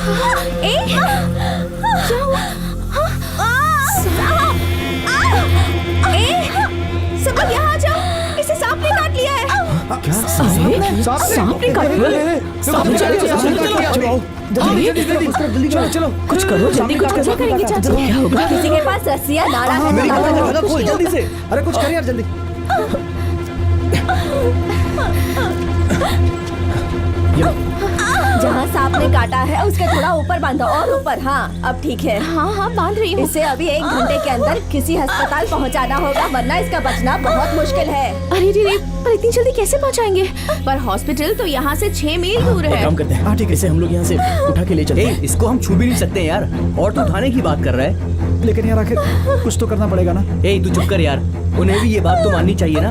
क्या हुआ? सब लोग यहाँ आ जाओ, इसे सांप ने काट लिया है। क्या? सांप ने काट लिया? चलो कुछ करो, जल्दी कुछ करो। करेंगे चाचा? क्या होगा? किसी के पास रस्सियाँ नाड़ा है? मेरी बात खोल जल्दी से। अरे कुछ कर यार जल्दी। जहाँ सांप ने काटा है उसके थोड़ा ऊपर बांधो, और ऊपर। हाँ अब ठीक है। हाँ बांध रही हूँ। इसे अभी 1 घंटे के अंदर किसी अस्पताल पहुँचाना होगा, वरना इसका बचना बहुत मुश्किल है। अरे रे, पर इतनी जल्दी कैसे पहुँचाएंगे? पर हॉस्पिटल तो यहाँ से 6 मील दूर है। काम करते हैं। हाँ ठीक है, इसे हम लोग यहाँ से उठा के ले चलते हैं। इसको हम छू भी नहीं सकते यार, और तो उठाने की बात कर रहा है। लेकिन यार आखिर कुछ तो करना पड़ेगा ना। तू चुप कर यार, उन्हें भी ये बात तो माननी चाहिए ना।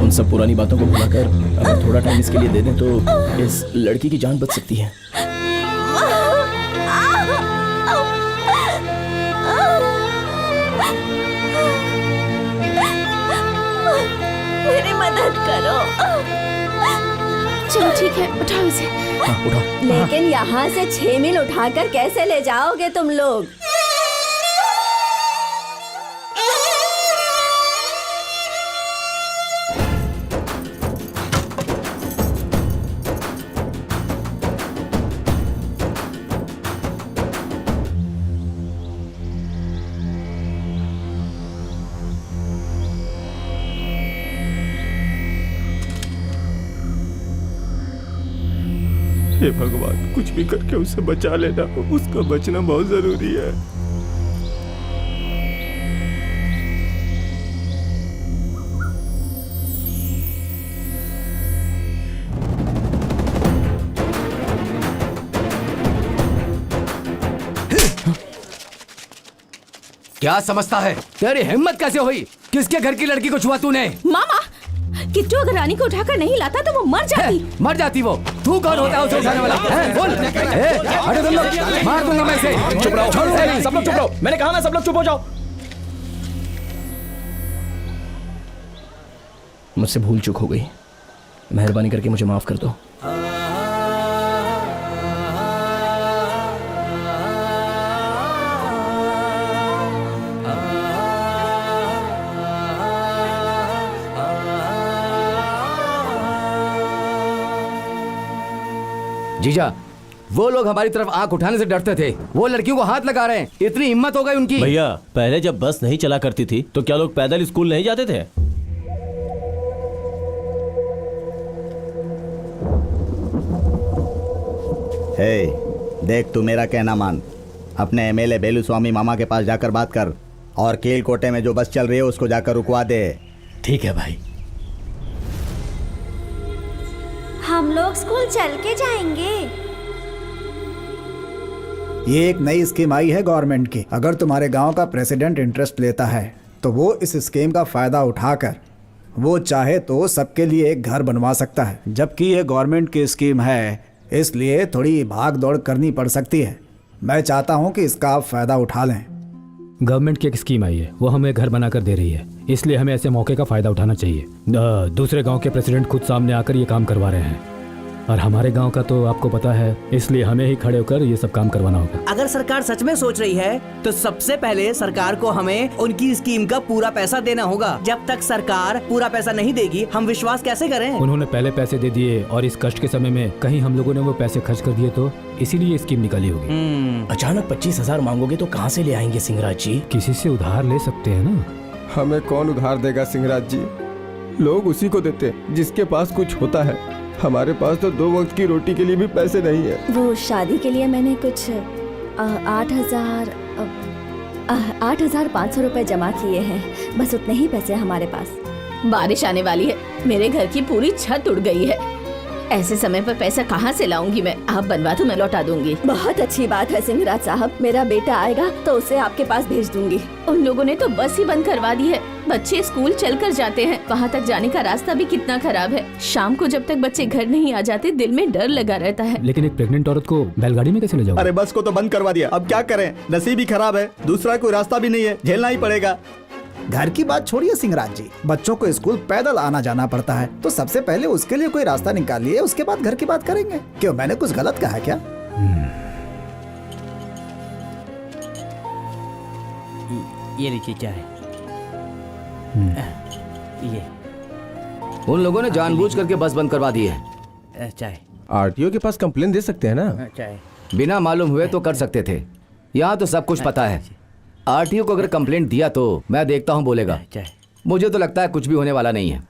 उन सब पुरानी बातों को भुलाकर अगर थोड़ा टाइम इसके लिए दे दें तो इस लड़की की जान बच सकती है। मेरी मदद करो। चलो ठीक है, उठाओ इसे। हाँ उठाओ। लेकिन यहाँ से 6 मील उठाकर कैसे ले जाओगे तुम लोग? हे भगवान, कुछ भी करके उसे बचा लेना, उसका बचना बहुत जरूरी है। क्या समझता है? तेरी हिम्मत कैसे हुई? किसके घर की लड़की को छुआ तूने? मामा, किट्टू अगर रानी को उठाकर नहीं लाता तो वो मर जाती। मर जाती वो। तू कौन होता है उसे उठाने वाला? बोल। अरे तुम लोग, मार दूंगा मैं इसे। चुप रहो, सब लोग चुप रहो। मैंने कहा ना, सब लोग चुप हो जाओ। मुझसे भूल चूक हो गई, मेहरबानी करके मुझे माफ कर दो। जीजा, वो लोग हमारी तरफ आंख उठाने से डरते थे, वो लड़कियों को हाथ लगा रहे हैं। इतनी हिम्मत हो गई उनकी। भैया, पहले जब बस नहीं चला करती थी तो क्या लोग पैदल स्कूल नहीं जाते थे? हे, देख तू मेरा कहना मान, अपने एमएलए बेलुस्वामी मामा के पास जाकर बात कर, और केल कोटे में जो बस चल रही है उसको जाकर रुकवा दे। ठीक है भाई। हम लोग स्कूल चल के जाएंगे। ये एक नई स्कीम आई है गवर्नमेंट की। अगर तुम्हारे गांव का प्रेसिडेंट इंटरेस्ट लेता है तो वो इस स्कीम का फायदा उठाकर वो चाहे तो सबके लिए एक घर बनवा सकता है। जबकि ये गवर्नमेंट की स्कीम है, इसलिए थोड़ी भाग दौड़ करनी पड़ सकती है। मैं चाहता हूँ कि इसका आप फायदा उठा लें। गवर्नमेंट की एक स्कीम आई है, वो हमें घर बनाकर दे रही है, इसलिए हमें ऐसे मौके का फायदा उठाना चाहिए। दूसरे गांव के प्रेसिडेंट खुद सामने आकर ये काम करवा रहे हैं, और हमारे गांव का तो आपको पता है, इसलिए हमें ही खड़े होकर ये सब काम करवाना होगा। अगर सरकार सच में सोच रही है तो सबसे पहले सरकार को हमें उनकी स्कीम का पूरा पैसा देना होगा। जब तक सरकार पूरा पैसा नहीं देगी हम विश्वास कैसे करें? उन्होंने पहले पैसे दे दिए और इस कष्ट के समय में कहीं हम लोगों ने वो पैसे खर्च कर दिए तो इसीलिए ये स्कीम निकाली होगी। अचानक 25,000 मांगोगे तो कहाँ से ले आएंगे सिंहराज जी? किसी से उधार ले सकते हैं ना। हमें कौन उधार देगा सिंहराज जी? लोग उसी को देते जिसके पास कुछ होता है। हमारे पास तो 2 वक्त की रोटी के लिए भी पैसे नहीं है। वो शादी के लिए मैंने कुछ 8,500 रुपए जमा किए हैं, बस उतने ही पैसे हमारे पास। बारिश आने वाली है, मेरे घर की पूरी छत उड़ गई है। ऐसे समय पर पैसा कहाँ से लाऊंगी मैं? आप बनवा दो, मैं लौटा दूंगी। बहुत अच्छी बात है सिंहराज साहब, मेरा बेटा आएगा तो उसे आपके पास भेज दूंगी। उन लोगों ने तो बस ही बंद करवा दी है। बच्चे स्कूल चलकर जाते हैं, वहाँ तक जाने का रास्ता भी कितना खराब है। शाम को जब तक बच्चे घर नहीं आ जाते दिल में डर लगा रहता है। लेकिन एक प्रेग्नेंट औरत को बैलगाड़ी में कैसे ले जाओगे? अरे बस को तो बंद करवा दिया, अब क्या करें? नसीब ही खराब है, दूसरा कोई रास्ता भी नहीं है, झेलना ही पड़ेगा। घर की बात छोड़िए सिंहराज जी, बच्चों को स्कूल पैदल आना जाना पड़ता है, तो सबसे पहले उसके लिए कोई रास्ता निकालिए, उसके बाद घर की बात करेंगे। क्यों, मैंने कुछ गलत कहा क्या? ये लीजिए चाय। ये उन लोगों ने जानबूझ करके बस बंद करवा दी है। चाय। आरटीओ के पास कंप्लेन दे सकते हैं ना। चाय। बिना मालूम हुए तो कर सकते थे, यहाँ तो सब कुछ पता है। आरटीओ को अगर कंप्लेंट दिया तो मैं देखता हूँ बोलेगा। चाय। मुझे तो लगता है कुछ भी होने वाला नहीं है।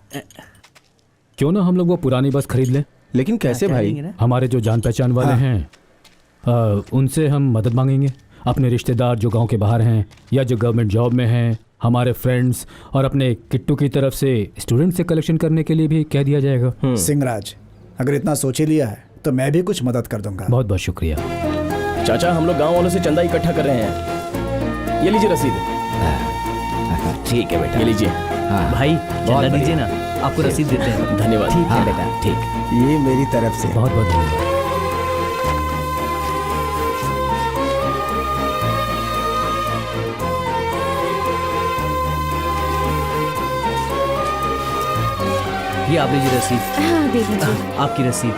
क्यों ना हम लोग वो पुरानी बस खरीद लें? लेकिन कैसे भाई? हमारे जो जान पहचान वाले हैं उनसे हम मदद मांगेंगे। अपने रिश्तेदार जो गांव के बाहर हैं या जो गवर्नमेंट जॉब में हैं, हमारे फ्रेंड्स और अपने किट्टू की तरफ से स्टूडेंट से कलेक्शन करने के लिए भी कह दिया जाएगा। सिंहराज, अगर इतना सोच ही लिया है तो मैं भी कुछ मदद कर दूंगा। बहुत बहुत शुक्रिया चाचा, हम लोग गांव वालों से चंदा इकट्ठा कर रहे हैं। ये लीजिए रसीद। ठीक है बेटा, ये लीजिए। हाँ भाई चला बढ़िया। दीजिए ना, आपको रसीद देते हैं। धन्यवाद। ठीक है बेटा, ठीक। ये मेरी तरफ से। बहुत बहुत धन्यवाद। ये आप लीजिए रसीद। हाँ दे दीजिए। आपकी रसीद।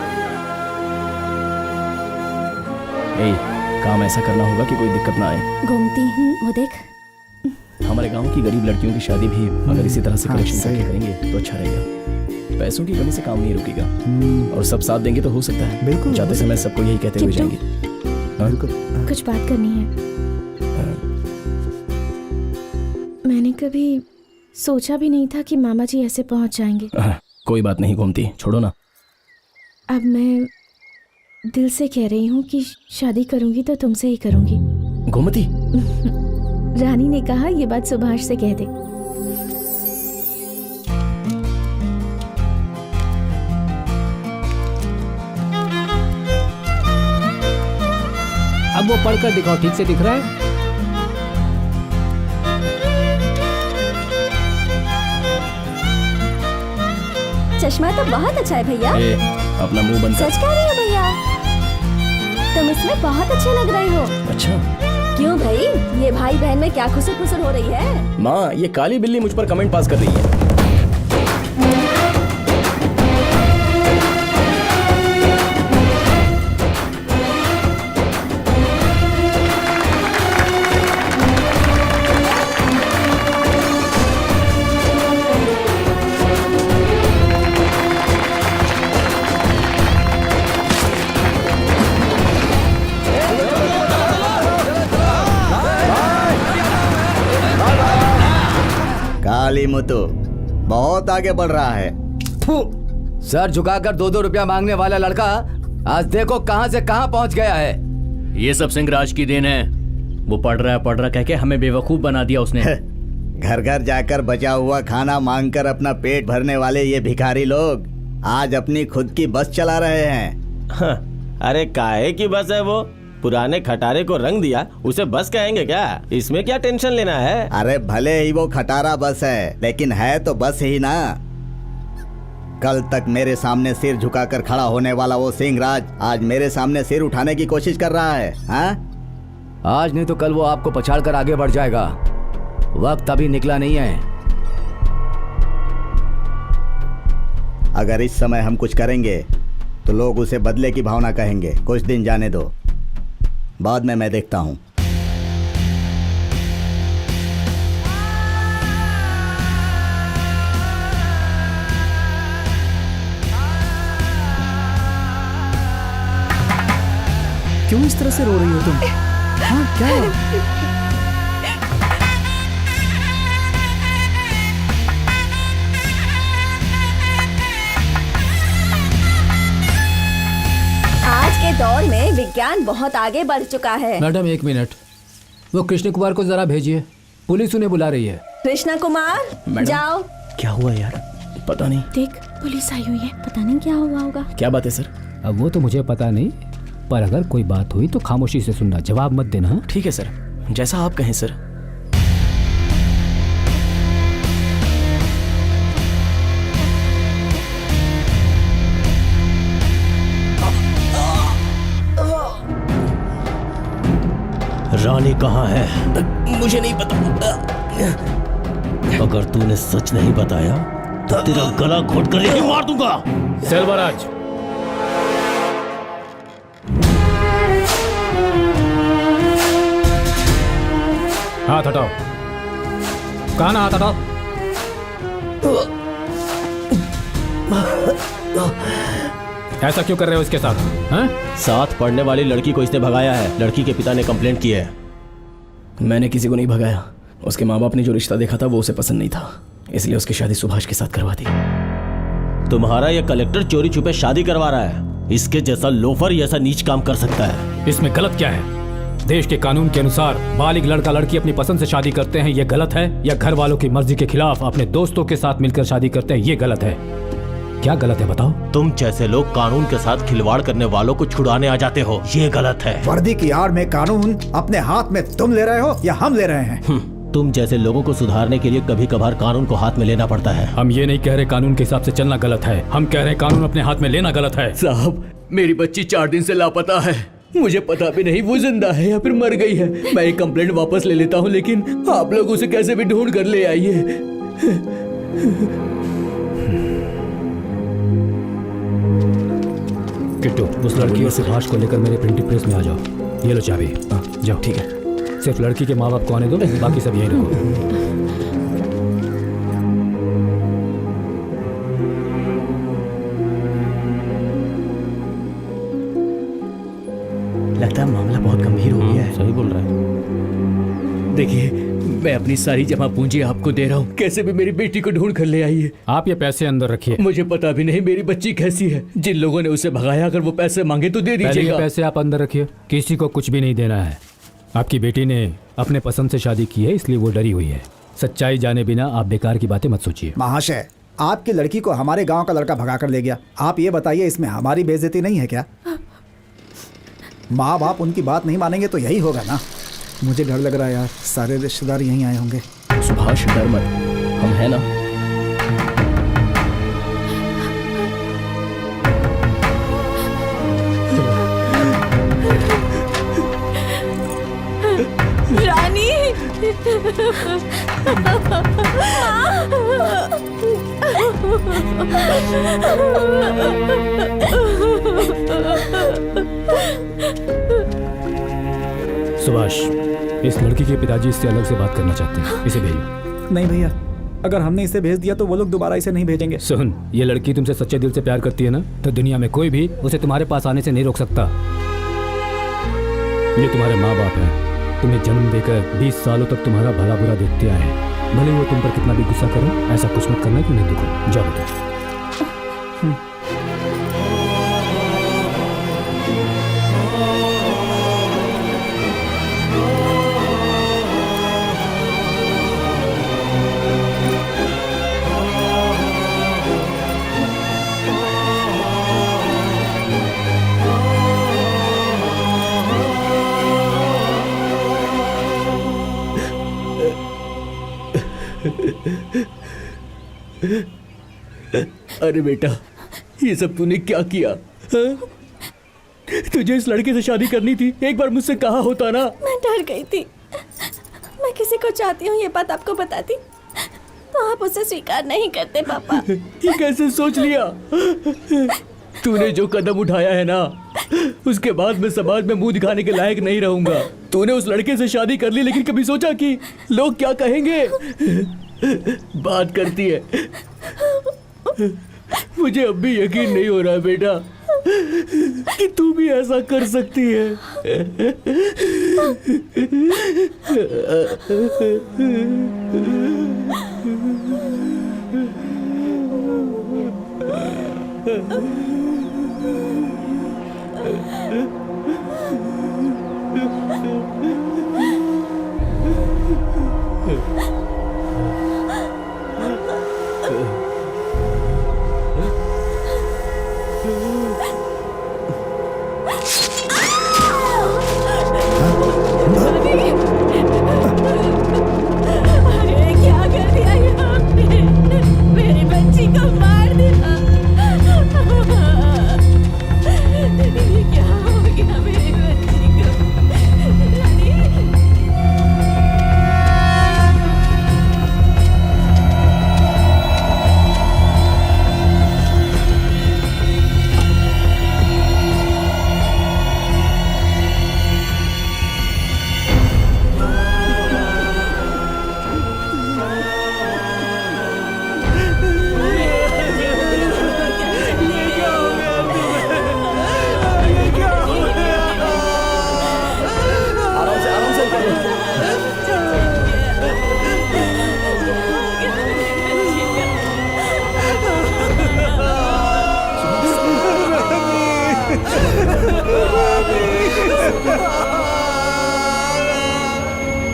ए, काम ऐसा करना होगा कि कोई दिक्कत ना आए। घूमती हूँ, वो देख। हमारे गांव की गरीब लड़कियों की शादी भी अगर इसी तरह से हाँ, कलेक्शन सही करके है। करेंगे तो अच्छा रहेगा। पैसों की कमी से काम नहीं रुकेगा और सब साथ देंगे तो हो सकता है। बिल्कुल, जाते हो समय सबको यही कहते हुए किट्टू। जाएंगे। बिल्कुल। कुछ बात करनी है। मैंने कभी सोचा भी नहीं था कि मामा जी ऐसे पहुंच जाएंगे। कोई बात नहीं घूमती, छोड़ो ना। अब मैं दिल से कह रही हूँ कि शादी करूंगी तो तुमसे ही करूंगी। घूमती, रानी ने कहा ये बात सुभाष से कह दे। अब वो पढ़कर दिखाओ, ठीक से दिख रहा है? चश्मा तो बहुत अच्छा है भैया। ए, अपना मुंह बंद कर। सच कह रही हो भैया, तुम इसमें बहुत अच्छे लग रहे हो। अच्छा क्यों भाई, ये भाई बहन में क्या खुसर खुसर हो रही है? माँ, ये काली बिल्ली मुझ पर कमेंट पास कर रही है। काली मुतु बहुत आगे बढ़ रहा है। सर झुकाकर 2-2 रुपया मांगने वाला लड़का आज देखो कहां से कहां पहुंच गया है। ये सब सिंहराज की देन है। वो पढ़ रहा कह के हमें बेवकूफ बना दिया उसने। घर घर जाकर बचा हुआ खाना मांगकर अपना पेट भरने वाले ये भिखारी लोग आज अपनी खुद की बस चला रहे हैं। अरे काहे की बस है वो? पुराने खटारे को रंग दिया, उसे बस कहेंगे क्या? इसमें क्या टेंशन लेना है? अरे भले ही वो खटारा बस है, लेकिन है तो बस ही ना। कल तक मेरे सामने सिर झुकाकर खड़ा होने वाला वो सिंहराज आज मेरे सामने सिर उठाने की कोशिश कर रहा है। हाँ? आज नहीं तो कल वो आपको पछाड़कर आगे बढ़ जाएगा। वक्त अभी निकला नहीं है। अगर इस समय हम कुछ करेंगे तो लोग उसे बदले की भावना कहेंगे। कुछ दिन जाने दो, बाद में मैं देखता हूं। क्यों इस तरह से रो रही हो तुम? हाँ क्या हुआ? आज के दौर में विज्ञान बहुत आगे बढ़ चुका है। मैडम 1 मिनट, वो कृष्ण कुमार को जरा भेजिए, पुलिस उन्हें बुला रही है। कृष्णा कुमार जाओ। क्या हुआ यार? पता नहीं। देख पुलिस आई हुई है, पता नहीं क्या हुआ होगा। क्या बात है सर? अब वो तो मुझे पता नहीं, पर अगर कोई बात हुई तो खामोशी से सुनना, जवाब मत देना। हाँ? ठीक है सर, जैसा आप कहें सर। रानी कहाँ है? मुझे नहीं पता। अगर तूने सच नहीं बताया तो तेरा गला घोट कर यहीं मार दूंगा। सेल्वराज, हाथ हटाओ। कहाँ ना आता था? ऐसा क्यों कर रहे हो इसके साथ? हैं? साथ पढ़ने वाली लड़की को इसने भगाया है। लड़की के पिता ने कंप्लेंट की है। मैंने किसी को नहीं भगाया। उसके माँ बाप ने जो रिश्ता देखा था वो उसे पसंद नहीं था, इसलिए उसकी शादी सुभाष के साथ करवा दी। तुम्हारा ये कलेक्टर चोरी छुपे शादी करवा रहा है। इसके जैसा लोफर ये ऐसा नीच काम कर सकता है। इसमें गलत क्या है? देश के कानून के अनुसार बालिग लड़का लड़की अपनी पसंद से शादी करते हैं, ये गलत है? या घर वालों की मर्जी के खिलाफ अपने दोस्तों के साथ मिलकर शादी करते हैं, ये गलत है? क्या गलत है बताओ? तुम जैसे लोग कानून के साथ खिलवाड़ करने वालों को छुड़ाने आ जाते हो, ये गलत है। वर्दी की आड़ में कानून अपने हाथ में तुम ले रहे हो या हम ले रहे हैं? तुम जैसे लोगों को सुधारने के लिए कभी कभार कानून को हाथ में लेना पड़ता है। हम ये नहीं कह रहे कानून के हिसाब से चलना गलत है, हम कह रहे हैं कानून अपने हाथ में लेना गलत है। साहब, मेरी बच्ची 4 दिन से लापता है। मुझे पता भी नहीं वो जिंदा है या फिर मर गई है। मैं ये कंप्लेंट वापस ले लेता हूँ, लेकिन आप लोग उसे कैसे भी ढूंढ कर ले आइए। किट्टू, उस लड़की और सुभाष को लेकर मेरे प्रिंटिंग प्रेस में आ जाओ। ये लो चाबी। जाओ। ठीक है, सिर्फ लड़की के माँ बाप को आने दो, बाकी सब यहीं रखो। लगता है मामला बहुत गंभीर हो गया है। सही बोल रहा है। देखिए, मैं अपनी सारी जमा पूंजी आपको दे रहा हूँ, कैसे भी मेरी बेटी को ढूंढ कर ले आइए। आप ये पैसे अंदर रखिए। मुझे पता भी नहीं मेरी बच्ची कैसी है। जिन लोगों ने उसे भगाया, अगर वो पैसे मांगे तो दे पहले ये दीजिएगा। पैसे आप अंदर रखिए, किसी को कुछ भी नहीं देना है। आपकी बेटी ने अपने पसंद से शादी की है, इसलिए वो डरी हुई है। सच्चाई जाने बिना आप बेकार की बातें मत सोचिए। महाशय, आपकी लड़की को हमारे गांव का लड़का भगा कर ले गया। आप ये बताइए, इसमें हमारी बेइज्जती नहीं है क्या? माँ बाप उनकी बात नहीं मानेंगे तो यही होगा ना। मुझे डर लग रहा है यार, सारे रिश्तेदार यहीं आए होंगे। सुभाष, डर मत, हम हैं ना। रानी, सुभाष, इस लड़की के पिताजी इससे अलग से बात करना चाहते हैं, इसे भेजो। नहीं भैया, अगर हमने इसे भेज दिया तो वो लोग दोबारा इसे नहीं भेजेंगे। सुन, ये लड़की तुमसे सच्चे दिल से प्यार करती है ना, तो दुनिया में कोई भी उसे तुम्हारे पास आने से नहीं रोक सकता। ये तुम्हारे माँ बाप हैं, तुम्हें जन्म देकर 20 सालों तक तुम्हारा भला बुरा देखते आए हैं। भले वो तुम पर कितना भी गुस्सा करो, ऐसा कुछ मत करना कि नहीं दुखो। जाओ बेटा। अरे बेटा, ये सब तूने क्या किया? हाँ? तुझे इस लड़के से शादी करनी थी, एक बार मुझसे कहा होता ना। मैं डर गई थी। मैं किसी को चाहती हूँ ये बात आपको बताती, तो आप उसे स्वीकार नहीं करते पापा। ये कैसे सोच लिया? तूने जो कदम उठाया है ना, उसके बाद मैं समाज में मुंह दिखाने के लायक नहीं रहूंगा। तूने उस लड़के से शादी कर ली, लेकिन कभी सोचा कि लोग क्या कहेंगे? बात करती है। मुझे अब भी यकीन नहीं हो रहा बेटा कि तू भी ऐसा कर सकती है।